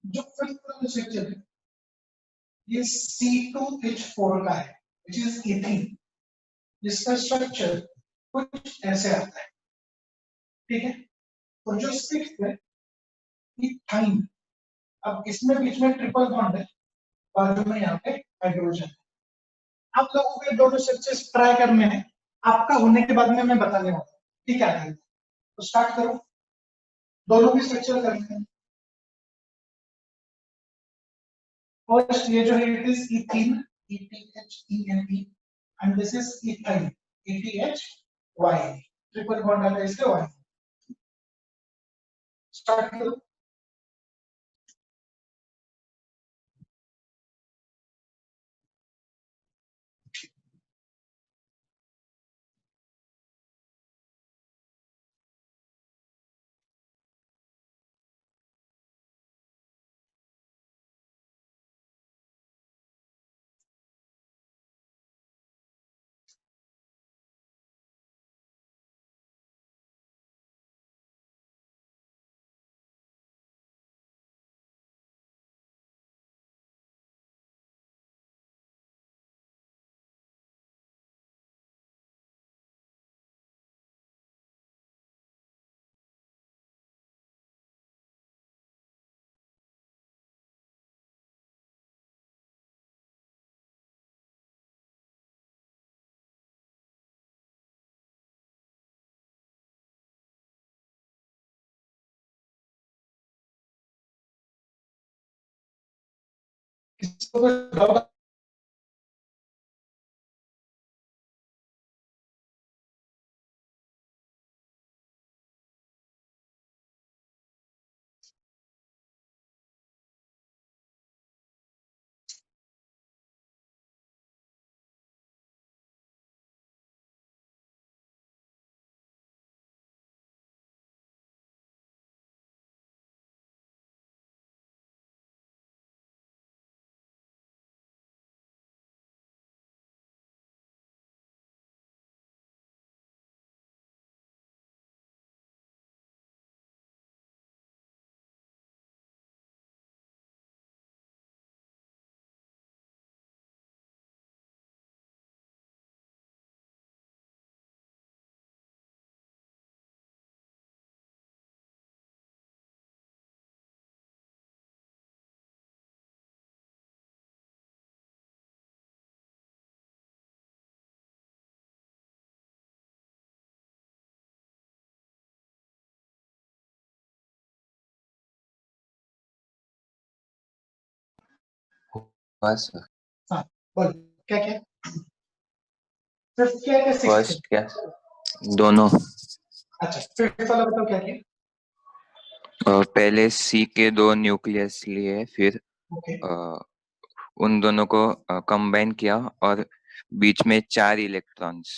Speaker 1: जो फिफ्थ वाला स्ट्रक्चर है ये C2H4 का है, which is एथीन, जिसका स्ट्रक्चर कुछ ऐसे आता है। ठीक है, और जो सिक्स्थ है इथाइन, अब इसमें बीच में ट्रिपल बॉन्ड है, बाजू में यहाँ पे हाइड्रोजन है। आप लोगों के दोनों स्ट्रक्चर्स ट्राई करने हैं, आपका होने के बाद में मैं बताने वाला हूँ ठीक है। तो स्टार्ट करो, दोनों भी स्ट्रक्चर करते हैं। फर्स्ट ये जो है it is ethene, ETHENE, and this is ethyne, ETHY, triple bond आता है इसके Y। स्टार्ट करो। किसी को कुछ डाउट
Speaker 2: बस
Speaker 1: हाँ बोल क्या क्या फिफ्थ क्या क्या सिक्स्थ
Speaker 2: फर्स्ट क्या दोनों
Speaker 1: अच्छा फिफ्थ वाला बताओ क्या क्या
Speaker 2: पहले सी के दो न्यूक्लियस लिए, फिर
Speaker 1: ओके
Speaker 2: उन दोनों को कंबाइन किया और बीच में 4 इलेक्ट्रॉन्स।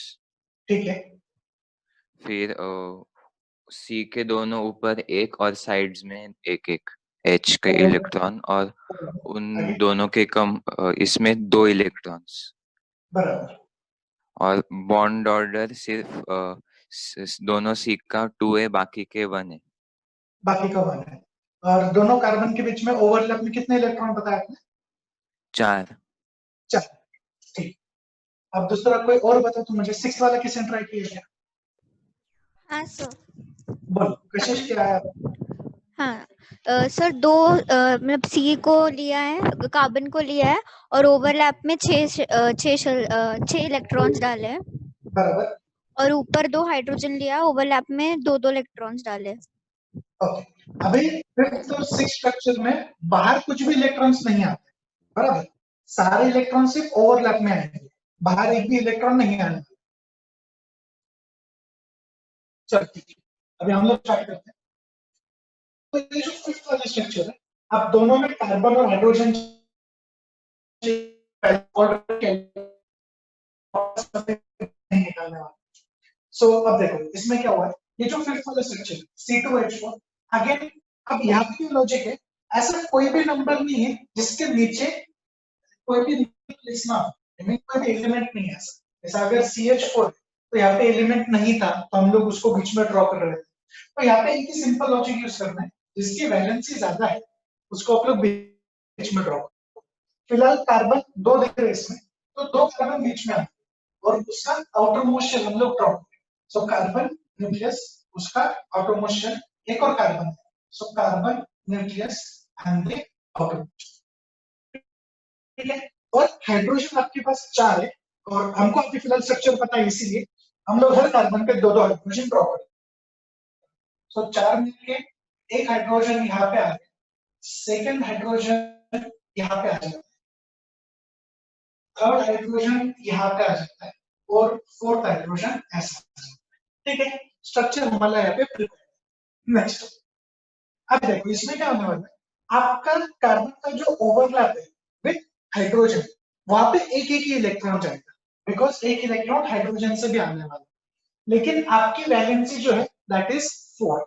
Speaker 1: ठीक है
Speaker 2: फिर सी के दोनों ऊपर एक और साइड्स में एक एक एच के
Speaker 1: और
Speaker 2: इलेक्ट्रॉन, और उन
Speaker 1: आगे
Speaker 2: दोनों के इसमें 2 इलेक्ट्रॉन्स।
Speaker 1: बराबर
Speaker 2: और बॉन्ड ऑर्डर सिर्फ दोनों सी का 2 है, बाकी के 1 है।
Speaker 1: बाकी का 1 है और दोनों कार्बन के बीच में ओवरलैप में कितने इलेक्ट्रॉन बताया आपने
Speaker 2: 4।
Speaker 1: चार ठीक अब दूसरा कोई और बताओ तो मुझे सिक्स वाला किसने ट्राई किया क्या
Speaker 4: हाँ सर।
Speaker 1: बोलो कोशिश क्या है
Speaker 4: हाँ सर, दो मतलब सी को लिया है, कार्बन को लिया है और ओवरलैप में छह इलेक्ट्रॉन्स डाले हैं,
Speaker 1: बराबर
Speaker 4: और ऊपर 2 हाइड्रोजन लिया, ओवरलैप में 2 इलेक्ट्रॉन्स डाले।
Speaker 1: ओके अभी फिफ्थ और सिक्स स्ट्रक्चर में बाहर कुछ भी इलेक्ट्रॉन्स नहीं आते बराबर सारे इलेक्ट्रॉन सिर्फ ओवरलैप में आएंगे बाहर एक भी इलेक्ट्रॉन नहीं आने वाला। चलो ठीक है अभी हम लोग स्टार्ट करते हैं तो ये जो फिफ्थ वाला स्ट्रक्चर है अब दोनों में कार्बन और हाइड्रोजन निकालने वाला सो अब देखो इसमें क्या हुआ है ये जो फिफ्थ वाला स्ट्रक्चर C2H4 अगेन अब यहाँ पे लॉजिक है ऐसा कोई भी नंबर नहीं है जिसके नीचे कोई भी प्लेस ना हो कोई भी एलिमेंट नहीं है ऐसा जैसा अगर CH4 तो यहाँ पे एलिमेंट नहीं था तो हम लोग उसको बीच में ड्रॉ कर रहे थे तो यहाँ पे एक ही सिंपल लॉजिक यूज करना है जिसकी वैलेंसी ज्यादा है उसको आप लोग बीच में ड्रॉ करो फिलहाल कार्बन 2 दिख रहे हैं इसमें तो 2 कार्बन बीच में आए और उसका आउटर मोस्ट शेल हम लोग ड्रॉ करें सो कार्बन न्यूक्लियस उसका आउटर मोस्ट शेल एक और कार्बन है सो carbon nucleus and the outer ठीक है और हाइड्रोजन आपके पास 4 है और हमको अभी फिलहाल स्ट्रक्चर पता है इसीलिए हम लोग हर कार्बन पे 2 हाइड्रोजन ड्रॉ करें सो 4 मिलके एक हाइड्रोजन यहाँ पे आ गया सेकेंड हाइड्रोजन यहाँ पे आ जाता है थर्ड हाइड्रोजन यहाँ पे आ जाता है और फोर्थ हाइड्रोजन ऐसा ठीक है स्ट्रक्चर हमारा यहाँ पे नेक्स्ट अब देखो इसमें क्या होने वाला है आपका कार्बन का जो ओवरलैप है विथ हाइड्रोजन वहां पे एक एक ही इलेक्ट्रॉन जाएगा बिकॉज एक इलेक्ट्रॉन हाइड्रोजन से भी आने वाला लेकिन आपकी वैलेंसी जो है दैट इज 4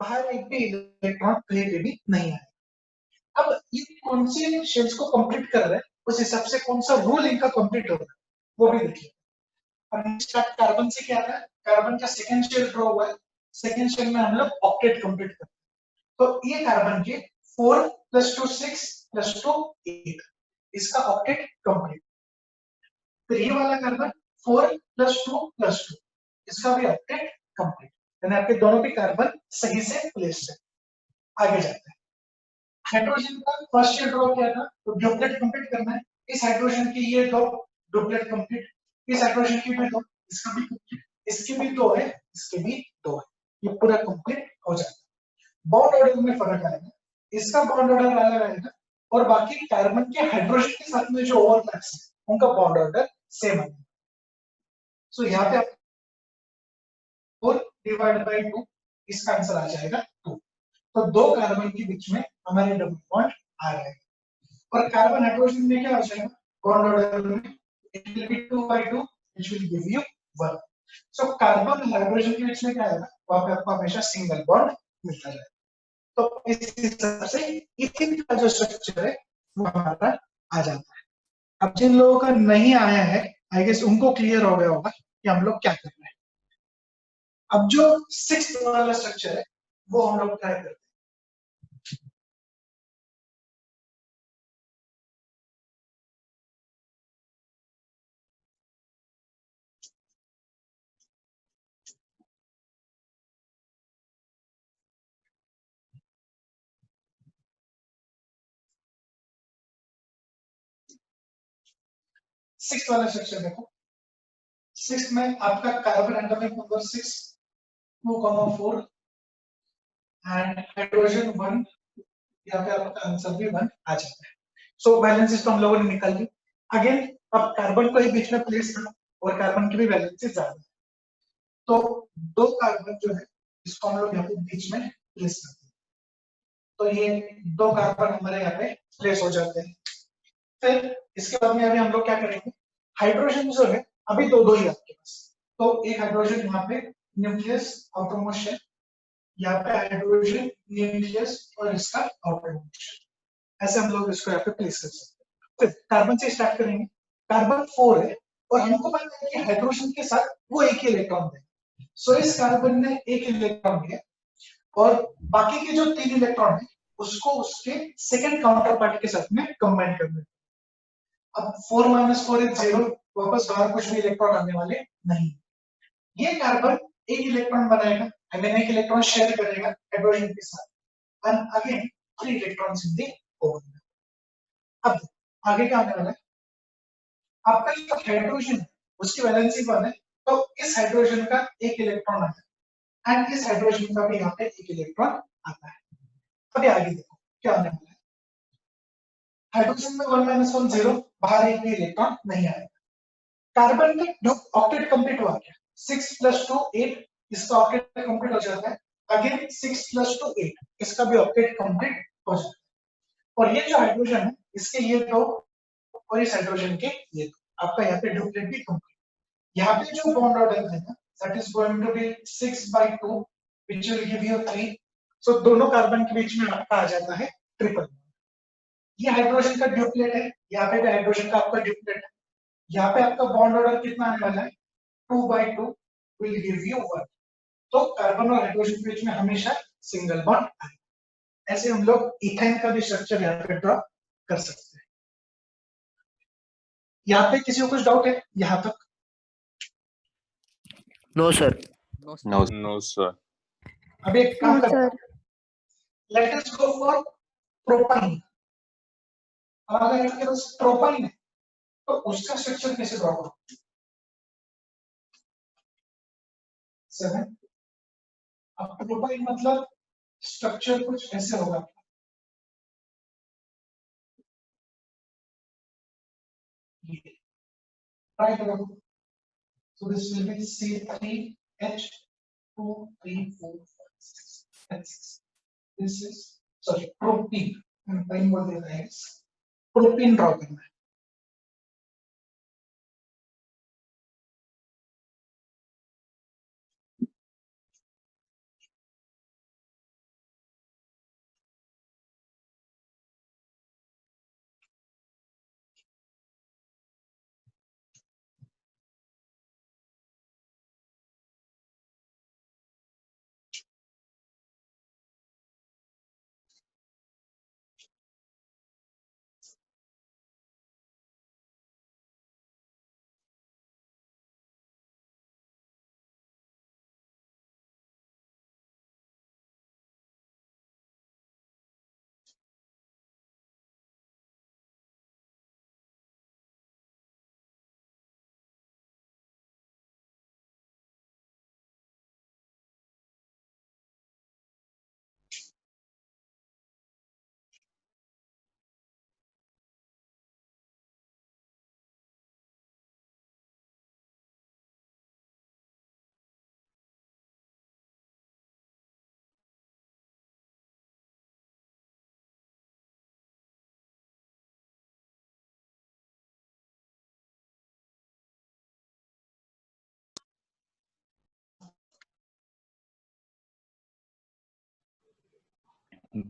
Speaker 1: बाहर एक भी इलेक्ट्रॉन कहीं पे भी नहीं है अब ये कौन से शेल्स को कंप्लीट कर रहे हैं उस हिसाब से कौन सा रूल इनका कंप्लीट हो रहा है वो भी देखिए अब स्टार्ट कार्बन से क्या है कार्बन का सेकंड शेल ड्रॉ हुआ है सेकंड शेल में हम लोग ऑक्टेट कंप्लीट करते हैं तो ये कार्बन के 4 + 2 6 + 2 8 इसका ऑक्टेट कंप्लीट फिर ये वाला कार्बन 4 + 2 + 2 इसका भी ऑक्टेट कंप्लीट यानी आपके दोनों भी कार्बन सही से प्लेस्ड है आगे जाते हैं हाइड्रोजन का फर्स्ट शेल ड्रॉ किया था तो डुप्लेट कंप्लीट करना है इस हाइड्रोजन की ये दो डुप्लेट कंप्लीट इस हाइड्रोजन की भी दो इसका भी कंप्लीट इसके भी दो है इसके भी दो है ये पूरा कंप्लीट हो जाता है बॉन्ड ऑर्डर में फर्क आएगा इसका बॉन्ड ऑर्डर अलग आएगा और बाकी कार्बन के हाइड्रोजन के साथ में जो ओवरलैप्स है उनका बॉन्ड ऑर्डर सेम आएगा सो यहाँ पे आप 4 / 2 इसका आंसर आ जाएगा 2 तो 2 कार्बन के बीच में हमारे डबल बॉन्ड आ रहे हैं और कार्बन हाइड्रोजन में क्या हो जाएगा बॉन्ड ऑर्डर में it will B 2/2 which will give you 1 so carbon hydrogen के बीच में क्या आएगा वहां पे आपको हमेशा सिंगल बॉन्ड मिलता है तो इस हिसाब से इथेन का जो स्ट्रक्चर है वो हमारा आ जाता है अब जिन लोगों का नहीं आया है आई गेस उनको क्लियर हो गया होगा कि हम लोग क्या कर रहे हैं अब जो 6th वाला स्ट्रक्चर है वो हम लोग ट्राई करते हैं सिक्स वाला स्ट्रक्चर देखो, सिक्स में आपका carbon atomic number 6 2,4 and hydrogen 1, यहाँ पे आपका आंसर भी 1 आ जाता है। सो वैलेंसीज तो हम लोगों ने निकाल ली। अगेन अब कार्बन को ही बीच में प्लेस करो और कार्बन की भी वैलेंसी ज्यादा है, तो दो कार्बन जो है इसको हम लोग यहाँ पे बीच में प्लेस करते हैं, तो ये दो कार्बन हमारे यहाँ पे प्लेस हो जाते हैं। फिर इसके बाद में अभी हम लोग क्या करेंगे, हाइड्रोजन जो है अभी दो ही आपके पास, तो एक हाइड्रोजन यहाँ पे न्यूक्लियस आउटरमोस्ट है, यहाँ पे हाइड्रोजन न्यूक्लियस और इसका आउटरमोस्ट, ऐसे हम लोग इसको यहाँ पे प्लेस कर सकते हैं। फिर कार्बन से स्टार्ट करेंगे, कार्बन 4 है और हमको पता है कि हाइड्रोजन के साथ वो एक ही इलेक्ट्रॉन देगा, सो इस कार्बन ने एक इलेक्ट्रॉन दिया और बाकी के जो 3 इलेक्ट्रॉन है उसको उसके सेकंड काउंटर पार्ट के साथ में कंबाइन करना है। अब 4 - 4 इज 0, वापस बाहर कुछ भी इलेक्ट्रॉन आने वाले नहीं। ये कार्बन एक इलेक्ट्रॉन बनाएगा, आई मीन एक इलेक्ट्रॉन शेयर करेगा हाइड्रोजन के साथ and again 3 electrons in the overlap. अब आगे क्या आने वाला है, आपका जो हाइड्रोजन है उसकी वैलेंसी 1 है, तो इस हाइड्रोजन का एक इलेक्ट्रॉन आता है एंड इस हाइड्रोजन का भी यहाँ पे एक इलेक्ट्रॉन आता है। अभी आगे देखो क्या आने वाला है, हाइड्रोजन में 1 - 1 0, बाहर एक भी इलेक्ट्रॉन नहीं आएगा। कार्बन में ऑक्टेट कंप्लीट हुआ क्या, 6 + 2 8, इसका ऑक्टेट कंप्लीट हो जाता है, अगेन 6 + 2 8, इसका भी ऑक्टेट कंप्लीट हो जाता है। और ये जो हाइड्रोजन है इसके ये दो और इस हाइड्रोजन के ये दो, आपका यहाँ पे डुप्लेट भी कंप्लीट। यहाँ पे जो बॉन्ड ऑर्डर है ना, that is going to be 6/2 which will give you 3, so दोनों कार्बन के बीच में आपका आ जाता है ट्रिपल। ये हाइड्रोजन का ड्यूप्लेट है, यहाँ पे भी हाइड्रोजन का आपका ड्यूप्लेट है, यहाँ पे आपका बॉन्ड ऑर्डर कितना आने वाला है, 2/2 विल गिव यू 1, तो कार्बन और हाइड्रोजन के बीच में हमेशा सिंगल बॉन्ड आएगा। ऐसे हम लोग इथेन का भी स्ट्रक्चर यहाँ पे ड्रॉ कर सकते हैं। यहाँ पे किसी को कुछ डाउट है यहाँ तक?
Speaker 6: No, sir.
Speaker 5: No, sir.
Speaker 1: अभी एक काम
Speaker 3: नो
Speaker 1: करते हैं,
Speaker 3: sir,
Speaker 1: let us go for propyne. अगर आपके पास प्रोपाइन है तो उसका स्ट्रक्चर कैसे ड्रॉ करो? 7, अब प्रोपाइन मतलब स्ट्रक्चर कुछ ऐसे होगा, ट्राई करो। So this will be C3H2 3 4 5 6 and 6. This is sorry propene, propane बोल देता है, प्रोपीन ड्रॉ करना है।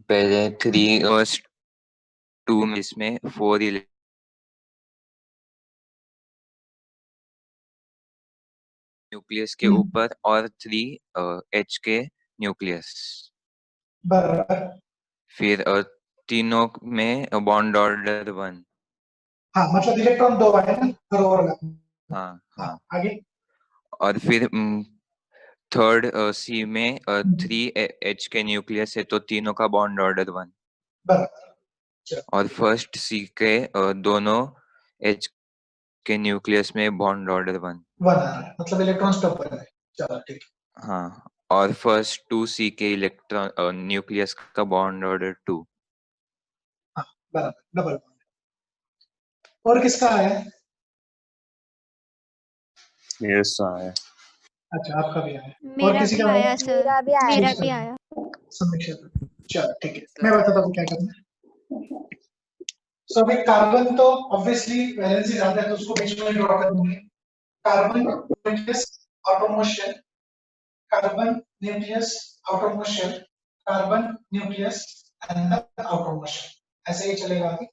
Speaker 2: पहले 3 और 2 में इसमें 4 न्यूक्लियस के ऊपर और 3 H के न्यूक्लियस,
Speaker 1: बराबर।
Speaker 2: फिर तीनों में बॉन्ड ऑर्डर 1।
Speaker 1: हाँ मतलब इलेक्ट्रॉन दो आए ना हर ओवरलैप।
Speaker 2: हाँ हाँ,
Speaker 1: आगे
Speaker 2: और फिर थर्ड C में 3 H के न्यूक्लियस है, तो तीनों का बॉन्ड ऑर्डर 1।
Speaker 1: बराबर।
Speaker 2: और फर्स्ट C के दोनों H के न्यूक्लियस में बॉन्ड ऑर्डर 1।
Speaker 1: 1 आ रहा है, मतलब इलेक्ट्रॉन्स पे ऊपर है। चलो ठीक है।
Speaker 2: हाँ, और फर्स्ट 2C के इलेक्ट्रॉन न्यूक्लियस का बॉन्ड ऑर्डर 2।
Speaker 1: हाँ बराबर, डबल बॉन्ड। और किसका आया है?
Speaker 5: Yes, I.
Speaker 1: अच्छा आपका भी आया है। और
Speaker 4: मेरा
Speaker 1: किसी
Speaker 4: भी
Speaker 1: का
Speaker 4: आया सर,
Speaker 3: मेरा भी आया
Speaker 4: मेरा
Speaker 1: Choose
Speaker 4: भी
Speaker 1: करना।
Speaker 4: आया।
Speaker 1: समीक्षा करो। चलो ठीक है, मैं बताता हूँ क्या करना है। सो अभी कार्बन तो ऑब्वियसली वैलेंसी ज्यादा है तो उसको बीच में ड्रॉ कर दूंगे। Carbon nucleus outermost shell, carbon nucleus outermost shell, carbon nucleus अंदर आउटरमोस्ट शेल, ऐसे ही चलेगा आगे।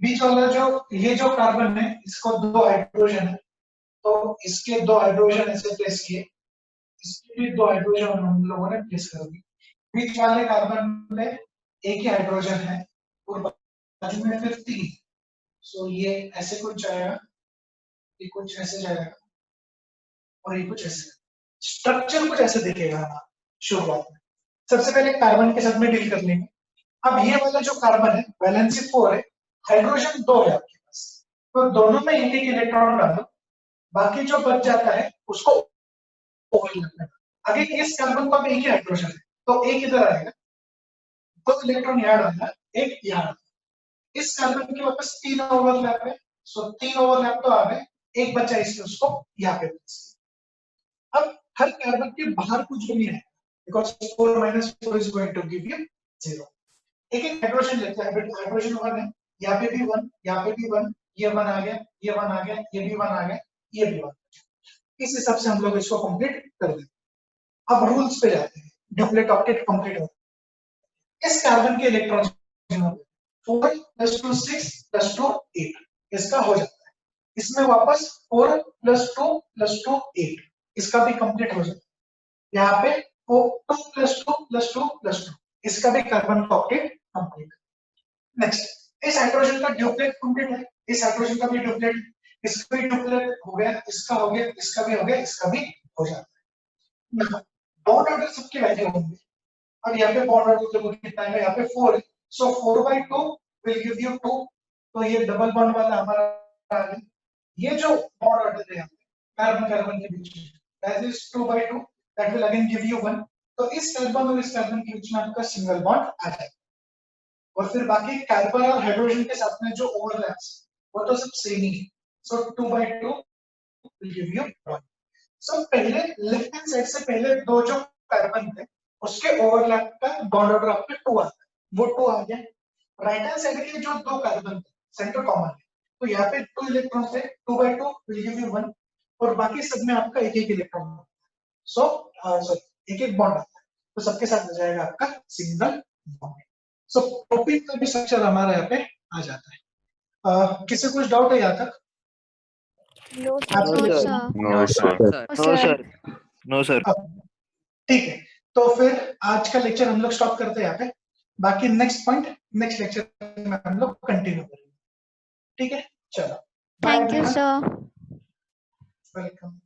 Speaker 1: बीच वाला जो ये जो कार्बन है इसको 2 हाइड्रोजन है, तो इसके 2 हाइड्रोजन ऐसे प्लेस किए, इसके भी 2 हाइड्रोजन हम लोगों ने प्लेस कर दिए। बीच वाले कार्बन में एक ही हाइड्रोजन है और बाजू में फिर 3, सो ये ऐसे कुछ जाएगा, ये कुछ ऐसे जाएगा और ये कुछ ऐसे। स्ट्रक्चर कुछ ऐसे दिखेगा हमारा शुरुआत में। सबसे पहले कार्बन के साथ में डील कर लेंगे। अब ये वाला जो कार्बन है वैलेंसी 4 है, हाइड्रोजन 2 है आपके पास, तो दोनों में एक एक इलेक्ट्रॉन डालो, बाकी जो बच जाता है उसको ओवरलैप करना। अगर इस कार्बन का भी एक ही हाइड्रोजन है तो एक इधर आएगा, 2 इलेक्ट्रॉन यहाँ डालना, एक यहाँ। इस कार्बन के वापस 3 ओवरलैप है, सो 3 ओवरलैप तो आ गए, एक बचा इसमें, उसको यहाँ पे प्लेस किया। अब हर कार्बन के बाहर कुछ भी नहीं है, because 4 - 4 is going to give you 0। एक एक हाइड्रोजन लेते हैं, हाइड्रोजन 1 है, यहाँ पे भी 1, यहाँ पे भी 1, ये 1 आ गया, ये 1 आ गया, ये भी 1 आ गया, ये भी 1। इस हिसाब से हम लोग इसको कंप्लीट कर देंगे। अब रूल्स पे जाते हैं, डुप्लेट ऑक्टेट कंप्लीट हो। इस कार्बन के इलेक्ट्रॉन 4 + 2 6 + 2 8, इसका हो जाता है। इसमें वापस 4 + 2 + 2 8, इसका भी कंप्लीट हो जाता है। यहाँ पे 2 + 2 + 2 + 2, इसका भी कार्बन का ऑक्टेट कंप्लीट। नेक्स्ट, इस हाइड्रोजन का डुप्लेट कंप्लीट है, इस हाइड्रोजन का भी डुप्लेट, इसका भी डुप्लेट हो गया, इसका हो गया, इसका भी हो गया, इसका भी हो जाता है। बॉन्ड ऑर्डर सबके वैल्यू होंगे। अब यहाँ पे बॉन्ड ऑर्डर देखो कितना है, यहाँ पे 4 है, सो 4/2 विल गिव यू 2, तो ये डबल बॉन्ड वाला हमारा आ गया। ये जो बॉन्ड ऑर्डर है कार्बन कार्बन के बीच में, that is 2/2, that will again give you 1, तो इस कार्बन और इस कार्बन के बीच में आपका सिंगल बॉन्ड आ जाएगा। और फिर बाकी कार्बन और हाइड्रोजन के साथ में जो ओवरलैप्स वो तो सब सेम ही है, सो 2/2 विल गिव यू 1। सो पहले लेफ्ट हैंड साइड से पहले दो जो कार्बन थे उसके ओवरलैप का बॉन्ड ऑर्डर आपके 2 आता है, वो 2 आ गया। राइट हैंड साइड के जो दो कार्बन थे सेंटर कॉमन है, तो यहाँ पे 2 इलेक्ट्रॉन थे, 2/2 विल गिव यू 1, और बाकी सब में आपका एक एक इलेक्ट्रॉन। सो सॉरी एक एक बॉन्ड आता है, तो सबके साथ हो जाएगा आपका सिंगल बॉन्ड। सो प्रोपीन का भी स्ट्रक्चर हमारा यहाँ पे आ जाता है। किसी कुछ डाउट है यहाँ तक?
Speaker 3: नो
Speaker 1: आपको
Speaker 4: नो
Speaker 1: भी
Speaker 4: sir,
Speaker 5: No, sir.
Speaker 6: No, sir. No, sir.
Speaker 1: ठीक है, तो फिर आज का लेक्चर हम लोग स्टॉप करते हैं यहाँ पे। बाकी नेक्स्ट पॉइंट नेक्स्ट लेक्चर में हम लोग कंटिन्यू करेंगे। ठीक है, चलो,
Speaker 4: थैंक यू सर।
Speaker 1: वेलकम।